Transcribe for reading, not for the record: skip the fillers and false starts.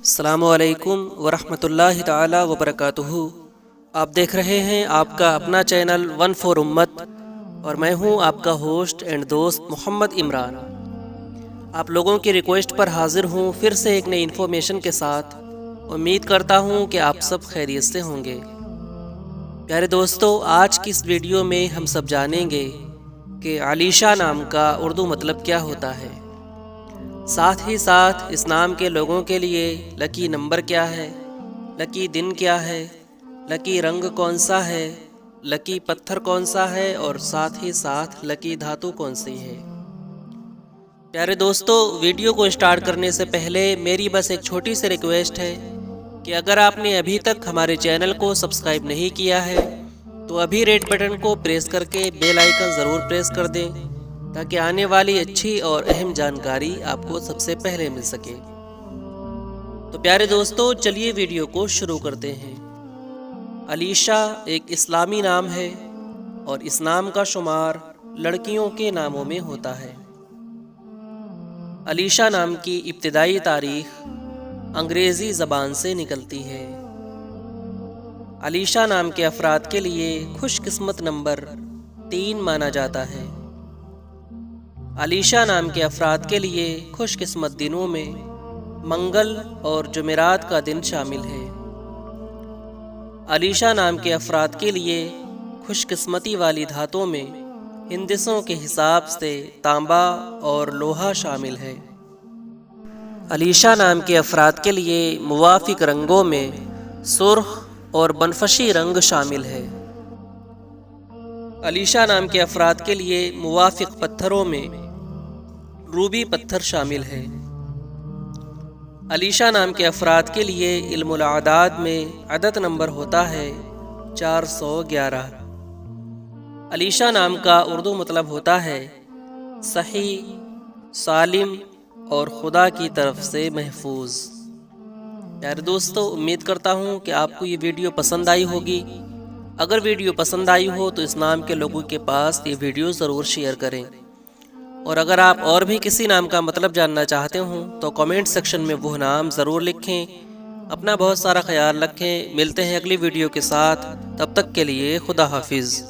السلام علیکم ورحمۃ اللہ تعالی وبرکاتہ۔ آپ دیکھ رہے ہیں آپ کا اپنا چینل ون فور امت، اور میں ہوں آپ کا ہوسٹ اینڈ دوست محمد عمران۔ آپ لوگوں کی ریکویسٹ پر حاضر ہوں پھر سے ایک نئی انفارمیشن کے ساتھ۔ امید کرتا ہوں کہ آپ سب خیریت سے ہوں گے۔ پیارے دوستو، آج کی اس ویڈیو میں ہم سب جانیں گے کہ علیشہ نام کا اردو مطلب کیا ہوتا ہے، ساتھ ہی ساتھ اس نام کے لوگوں کے لیے لکی نمبر کیا ہے، لکی دن کیا ہے، لکی رنگ کون سا ہے، لکی پتھر کون سا ہے، اور ساتھ ہی ساتھ لکی دھاتو کون سی ہے۔ پیارے دوستو، ویڈیو کو سٹارٹ کرنے سے پہلے میری بس ایک چھوٹی سی ریکویسٹ ہے کہ اگر آپ نے ابھی تک ہمارے چینل کو سبسکرائب نہیں کیا ہے تو ابھی ریڈ بٹن کو پریس کر کے بیل آئیکن ضرور پریس کر دیں تاکہ آنے والی اچھی اور اہم جانکاری آپ کو سب سے پہلے مل سکے۔ تو پیارے دوستو، چلیے ویڈیو کو شروع کرتے ہیں۔ علیشہ ایک اسلامی نام ہے اور اس نام کا شمار لڑکیوں کے ناموں میں ہوتا ہے۔ علیشہ نام کی ابتدائی تاریخ انگریزی زبان سے نکلتی ہے۔ علیشہ نام کے افراد کے لیے خوش قسمت نمبر 3 مانا جاتا ہے۔ علیشہ نام کے افراد کے لیے خوش قسمت دنوں میں منگل اور جمعرات کا دن شامل ہے۔ علیشہ نام کے افراد کے لیے خوش قسمتی والی دھاتوں میں ہندسوں کے حساب سے تانبا اور لوہا شامل ہے۔ علیشہ نام کے افراد کے لیے موافق رنگوں میں سرخ اور بنفشی رنگ شامل ہے۔ علیشہ نام کے افراد کے لیے موافق پتھروں میں روبی پتھر شامل ہے۔ علیشہ نام کے افراد کے لیے علم الاعداد میں عدد نمبر ہوتا ہے 411۔ علیشہ نام کا اردو مطلب ہوتا ہے صحیح، سالم اور خدا کی طرف سے محفوظ۔ پیارے دوستو، امید کرتا ہوں کہ آپ کو یہ ویڈیو پسند آئی ہوگی۔ اگر ویڈیو پسند آئی ہو تو اس نام کے لوگوں کے پاس یہ ویڈیو ضرور شیئر کریں، اور اگر آپ اور بھی کسی نام کا مطلب جاننا چاہتے ہوں تو کامنٹ سیکشن میں وہ نام ضرور لکھیں۔ اپنا بہت سارا خیال رکھیں۔ ملتے ہیں اگلی ویڈیو کے ساتھ، تب تک کے لیے خدا حافظ۔